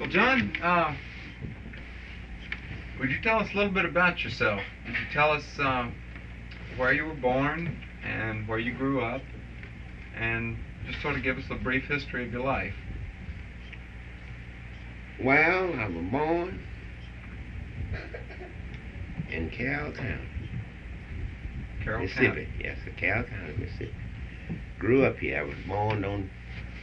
Well, John, would you tell us a little bit about yourself? Would you tell us where you were born and where you grew up, and just sort of give us a brief history of your life? Well, I was born in Carroll County, Mississippi. Yes, Carroll County, Mississippi. Grew up here. I was born on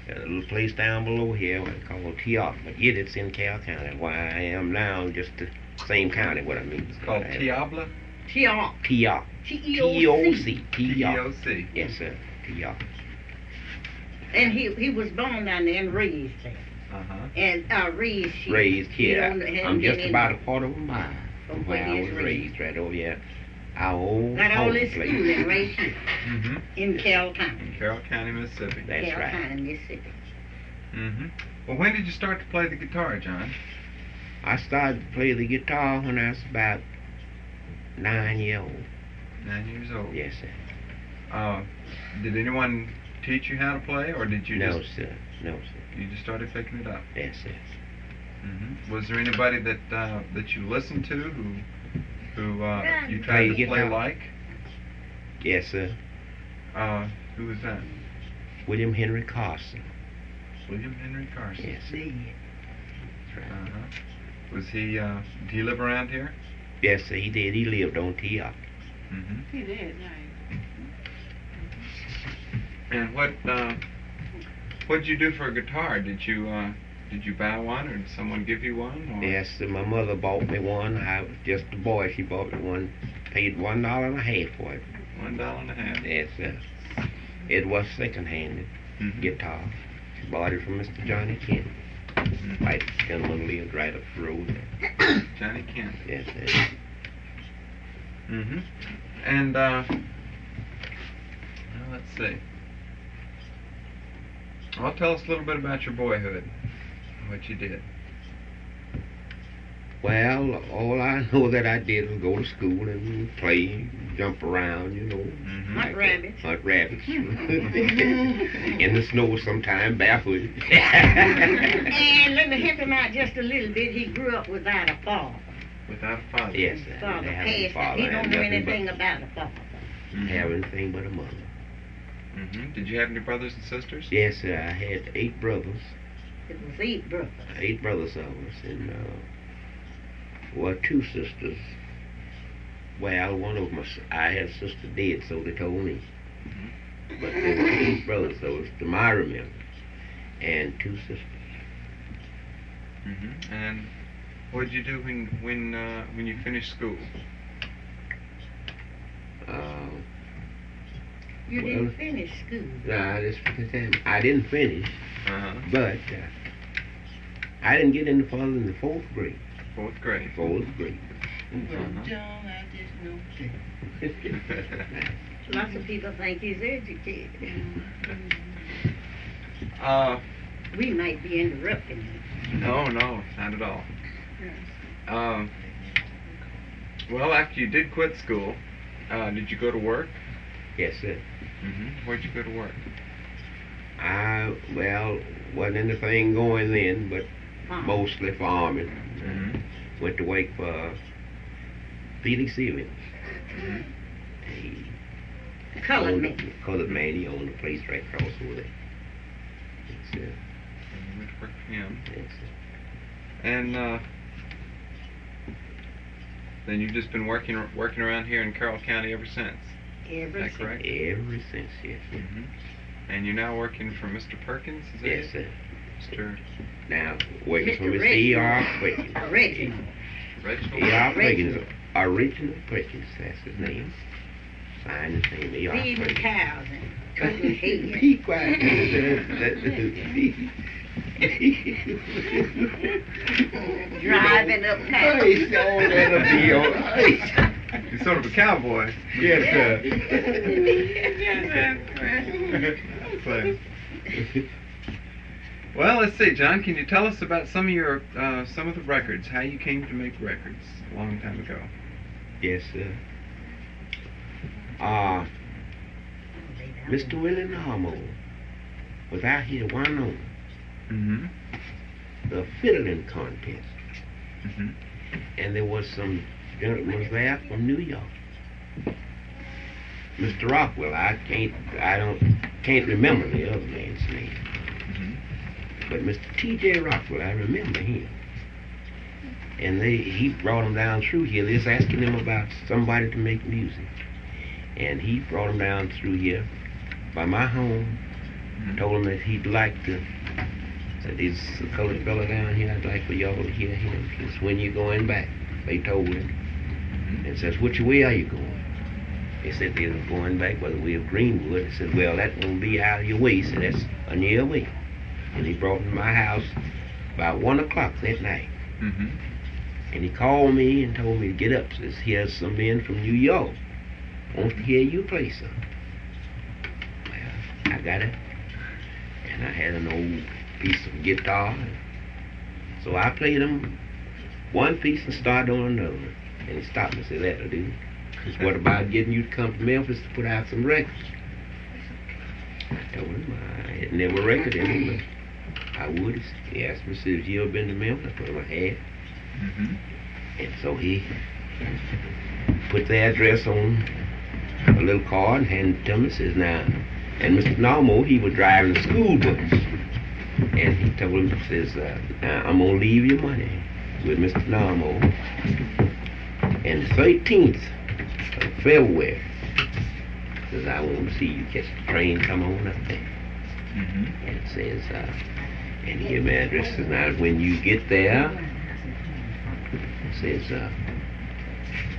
a little place down below here called T.R. But yet it's in Carroll County. Where I am now, just the same county, what I mean. It's called Tiabla? T.R. T.R. T.O.C. T.O.C. Yes, sir. T.R. And he was born down there and raised there. Uh-huh. And raised here. Raised here. I'm just about a quarter of a mile from where I was raised, right over here. Our old got all this place. schooling right here Mm-hmm. in Carroll County. In Carroll County, Mississippi. That's Carroll right. County, Mississippi. Mm-hmm. Well, when did you start to play the guitar, John? I started to play the guitar when I was about 9 years old. 9 years old. Yes, sir. Did anyone teach you how to play, or did you No, just... sir. No, sir. You just started picking it up? Yes, sir. Mm-hmm. Was there anybody that that you listened to who you tried Play to play guitar? like? Yes, sir. Who was that? William Henry Carson. William Henry Carson. Yes, sir. That's right. Was he? Did he live around here? Yes, sir, he did. He lived on T.R. Mm-hmm. He did, right. And what'd you do for a guitar? Did you buy one, or did someone give you one? Or? Yes, sir, my mother bought me one. I was just a boy. She bought me one. Paid $1.50 for it. $1.50. Yes, sir. It was second-handed guitar. She bought it from Mr. Johnny Kent. Mm-hmm. Right, gentleman lived right up the road. Johnny Kent. Yes, sir. Mm-hmm. And well, let's see. Well, tell us a little bit about your boyhood, what you did. Well, all I know that I did was go to school and play, jump around, you know. Mm-hmm. Hunt rabbits. Hunt rabbits. In the snow sometime, barefoot. And let me help him out just a little bit. He grew up without a father. Without a father? Yes, His sir. father I didn't have a passed. father. He I don't had know nothing anything about a father. Mm-hmm. Have anything but a mother. Mm-hmm. Did you have any brothers and sisters? Yes, sir. I had 8 brothers. It was 8 brothers. 8 brothers of us, and 2 sisters. Well, one of them, I had a sister dead, so they told me. Mm-hmm. But there were 8 brothers, so it's to my remembrance, and 2 sisters. Mm-hmm. And what did you do when you finished school? You didn't finish school. I didn't finish, but I didn't get any further than the 4th grade. 4th grade. 4th grade. John, I just know. Lots of people think he's educated. We might be interrupting him. No, not at all. Well, after you did quit school, did you go to work? Yes, sir. Mm-hmm. Where'd you go to work? Well, wasn't anything going then, but mostly farming. Mm-hmm. Went to work for Felix Evans. A colored man. Colored man. He owned a place right across over there. Yes, sir. You went to work for him. Yes, sir. And then you've just been working around here in Carroll County ever since. Ever Is that correct? Ever since, yes, sir. Mm-hmm. And you're now working for Mr. Perkins, is that Yes, it? sir. Mr. Now, working for Mr. Mr. E.R. Perkins. Reginald. Reginald? E.R. Perkins. Original Perkins, that's his name. Signed his name, E.R. Feeding Perkins. cows and cutting hay. Be quiet. Driving up town. Hey, so that'll be all right. You're sort of a cowboy. Yes, So, well, let's see, John. Can you tell us about some of the records? How you came to make records a long time ago? Yes, sir. Mr. Willie Normal was out here one on. Mm-hmm. a fiddling contest. Mm-hmm. And there was some gentlemen there from New York. Mr. Rockwell, I can't remember the other man's name. Mm-hmm. But Mr. T.J. Rockwell, I remember him. And he brought him down through here. They was asking him about somebody to make music. And he brought him down through here by my home. Mm-hmm. Told him that he'd like to, said he's a colored fellow down here, I'd like for y'all to hear him. Says, when you going back? They told him. Mm-hmm. And says, which way are you going? They said they was going back by the way of Greenwood. They said, well, that won't be out of your way. So that's a near way. And he brought him to my house about 1 o'clock that night. Mm-hmm. And he called me and told me to get up. Says, here's some men from New York. Wants to hear you play something. Well, I got it. And I had an old piece of guitar. So I played him one piece and started on another one. And he stopped me and said, that'll do. He said, what about getting you to come to Memphis to put out some records? I told him I had never recorded him, but I would. He asked me, said, have you ever been to Memphis? I told him I had. Mm-hmm. And so he put the address on a little card and handed it to me. Says, now, and Mr. Normo, he was driving the school bus. And he told him, says, now I'm going to leave your money with Mr. Normo. And the 13th of February, says, I want to see you catch the train, come on up there. Mm-hmm. And it says, and he gave me address. Says, now, when you get there, says,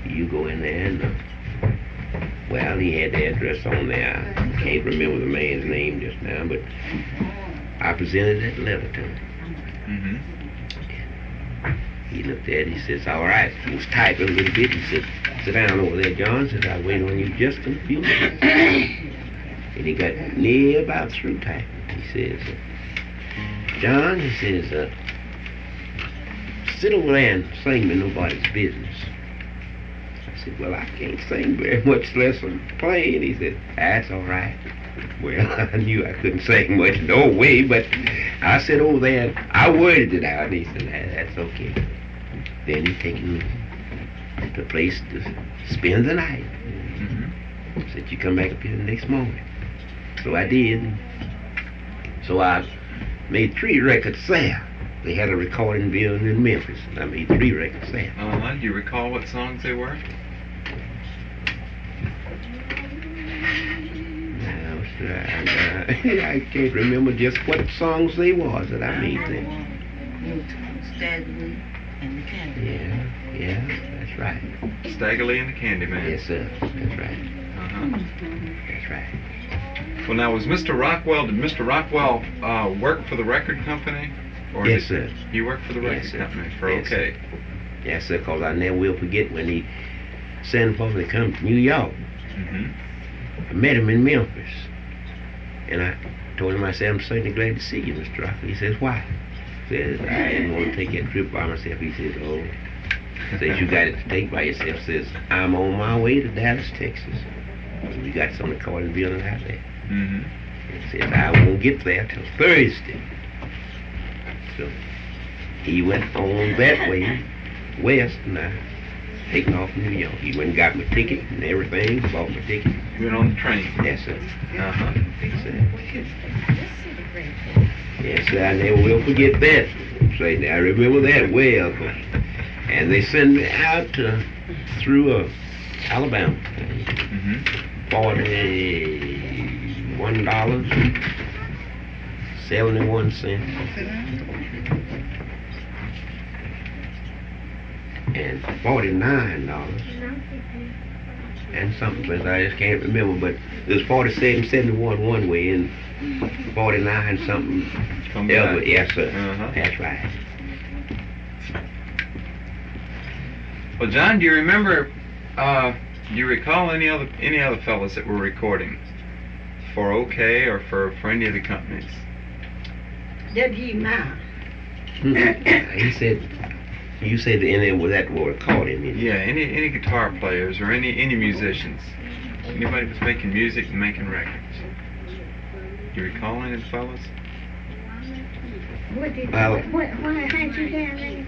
you go in there and, well, he had the address on there. I can't remember the man's name just now, but I presented that letter to him. Mm-hmm. He looked at it, he says, all right. He was typing a little bit. He said, sit down over there, John. Says, I'll wait on you just a few minutes. And he got near about through typing. He says, John, he says, sit over there and sing me nobody's business. I said, well, I can't sing very much less than playing. He said, that's all right. Well, I knew I couldn't sing much, no way, but I sat over there and I worded it out, and he said, that's okay. Then he taken me to a place to spend the night. Mm-hmm. Said, you come back up here the next morning. So I did. So I made 3 records there. They had a recording building in Memphis, and I made 3 records there. Do you recall what songs they were? I can't remember just what songs they was that I made there. Staggerly and the Candyman. Yeah, that's right. Staggerly and the Candyman. Yes, sir. That's right. Uh-huh. That's right. Well, now, did Mr. Rockwell work for the record company? Or Yes, sir. He worked for the record company for Yes, OK. Sir. Yes, sir, because I never will forget when he sent for me to come to New York. Mm-hmm. I met him in Memphis. And I told him, I said, I'm certainly glad to see you, Mr. Rockwell. He says, why? He says, I didn't want to take that trip by myself. He says, oh. Says, you got it to take by yourself. Says, I'm on my way to Dallas, Texas. We got some recording building out there. Mm-hmm. He says, I won't get there till Thursday. So he went on that way west, and I taken off New York. He went and got my ticket and everything, bought my ticket. You went on the train? Yes, sir. Uh-huh. Yes, sir. Yes, sir. I never will forget that. Say, I remember that well. And they sent me out through Alabama. Mm-hmm. $41.71. And $49 and something, but I just can't remember. But it was 47.71 one way and 49 something the other. Yes, sir. Uh-huh. That's right. Well, John, do you remember? Do you recall any other fellas that were recording for OK or for any of the companies? W. Ma. He said. You said that were recording. Yeah, any guitar players or any musicians. Anybody was making music and making records. Do you recall any of the fellas? What did, Well- why how'd you down there?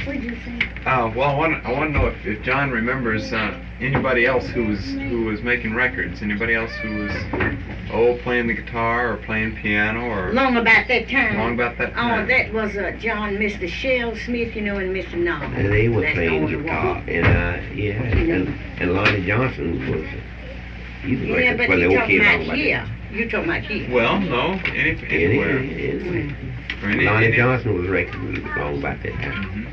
What'd you say? Well, I want to know if John remembers anybody else who was making records. Anybody else who was playing the guitar or playing piano or Long about that time. long about that Oh, time. that was John, Mr. Shell Smith, and Mr. Noble. And they were That's playing the only guitar, one. and and Lonnie Johnson was. He was Yeah, record but for the you're old talking kid about long here. You're talking about here. Well, no, anywhere. Or Lonnie any- Johnson was record long about that time. Mhm.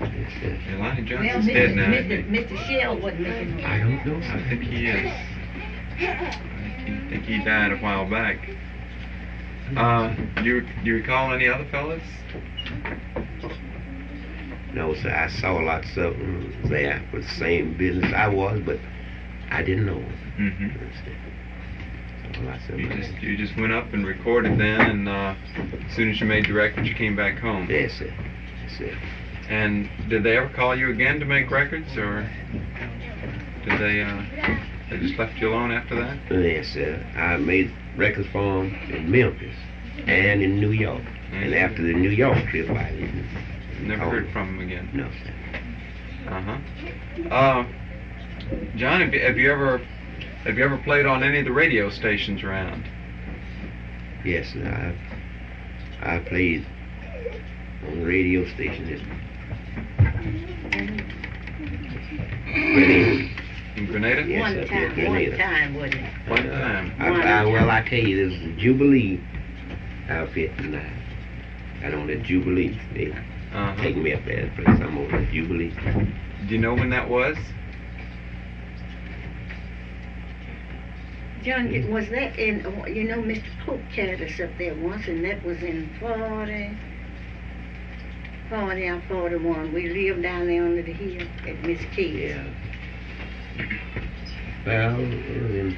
Yes, Yeah, Lonnie Well, Johnson's dead now. I think. Mr. Shell wasn't making no I don't know. I think he is. I think he died a while back. Do you recall any other fellas? No, sir. I saw lots of them there for the same business I was, but I didn't know them. Mm-hmm. Saw lots of them. You just went up and recorded then, and as soon as you made the record, you came back home. Yes, sir. Yes, sir. And did they ever call you again to make records, or did they just left you alone after that? Yes, sir. I made records for them in Memphis and in New York. And after the New York trip, I didn't. Never heard from them again. No, sir. Uh-huh. John, have you ever played on any of the radio stations around? Yes, sir. I played on the radio station Grenada. In Grenada? Yes, one sir, time, Grenada. one time, wasn't it? One time. Well, I tell you, this is the Jubilee outfit, and I got on the Jubilee. They take me up there to play some on the Jubilee. Do you know when that was? John, was that in, Mr. Pope carried us up there once, and that was in 40 or 41. We lived down there under the hill at Miss Key's. Yeah. Well, it was in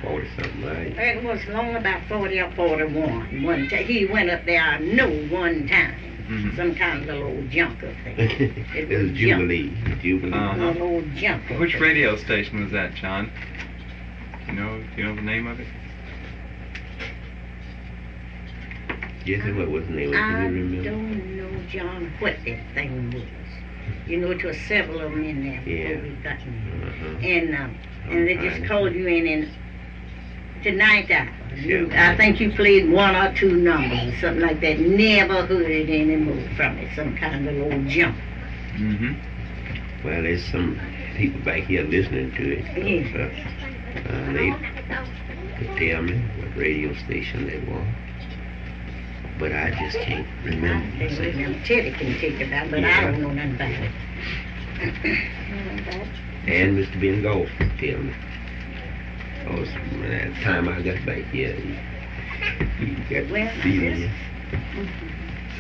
40-something, right? It was long about 40 or 41. One time. He went up there, I know, one time. Mhm. Some kind of little old junk up there. It was Jubilee. Jubilee. Little old junk up Which there. radio station was that, John? Do you know the name of it? Jessie, what was the name? I Can you remember? don't know, John, what that thing was. It was several of them in there Yeah. before we got in Uh-huh. there. And they just called you in tonight hour. Yeah. I think you played one or two numbers or something like that. Never heard it anymore from it. Some kind of old junk. Mm-hmm. Well, there's some people back here listening to it. So, they could tell me what radio station they were. But I just can't remember. I can't remember. Teddy can take it out, but I Yeah. don't know nothing about it. And Mr. Ben Golf could tell me. Oh, that time I got back here, he got Well, feeling yes. you.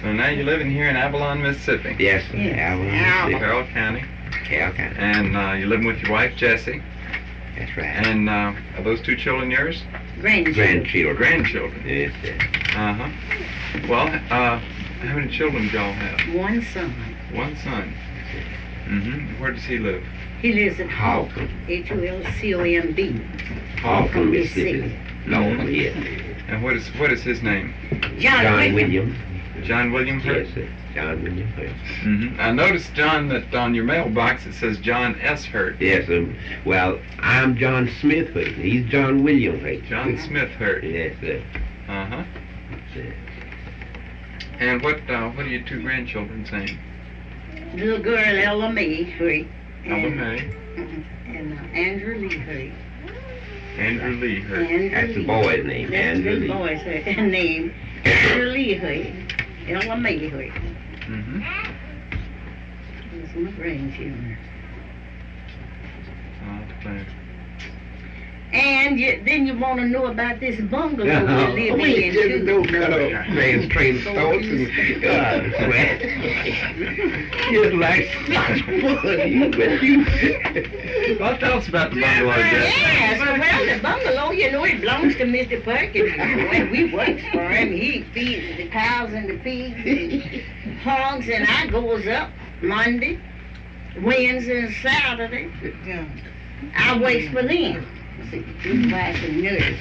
So now you're living here in Avalon, Mississippi. Yes, sir. Yes, Avalon, Avalon. Mississippi. Carroll County. Carroll County. And you're living with your wife, Jessie. That's right. And are those two children yours? Grandchildren. Grandchildren. Yes, sir. Uh-huh. Well, how many children do y'all have? One son. One son. Mm-hmm. Where does he live? He lives in Hoskins. H-O-L-C-O-M-B. Hoskins, Mississippi. No, Mhm. yes. And what is his name? John Williams. John William Hurt? Yes, sir. John Williams Hurt. Mm-hmm. I noticed, John, that on your mailbox it says John S. Hurt. Yes, well, I'm John Smith Hurt. He's John Williams Hurt. John Smith Hurt. Yes, sir. Uh-huh. Yes, sir. And what are your two grandchildren's names? Little girl Ella Mae Hurt. Ella Mae. And Andrew Lee Hurt. Andrew Lee Hurt. That's the boy's name, That's Andrew the Lee. boy's name. Andrew Lee Hurt. Ella Mae Hurt. Mm-hmm. Those are my grandchildren. And then you want to know about this bungalow we live in, just too. don't cut off train thoughts and God, sweat. Just like such fun. Well, tell us about the bungalow, Jess. Yes, well, the bungalow, it belongs to Mr. Perkins. When we works for him, he feeds the cows and the pigs and hogs, and I goes up Monday, Wednesday, and Saturday. I waits for them. Supervise and nurse.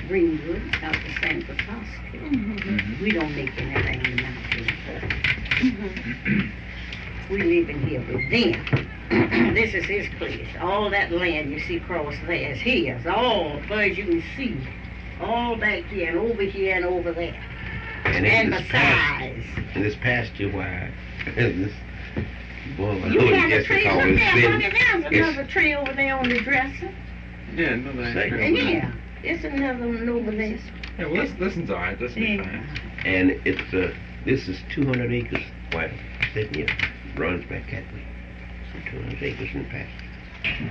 Greenwood, out the Sanford Hospital. We don't make anything in the mountains. We living here with them. This is his place. All that land you see across there is his. All, as far as you can see. All back here and over here and over there. And besides. And this pasture where this boy, You got a tree call over it there, city. honey. There's another tree over there on the dresser. Yeah, no, that Say, ain't Yeah, it's another one over there. Yeah, well, listens all right. This will be Yeah. fine. And it's this is 200 acres. Well, sitting here runs back that way. So 200 acres in the pasture.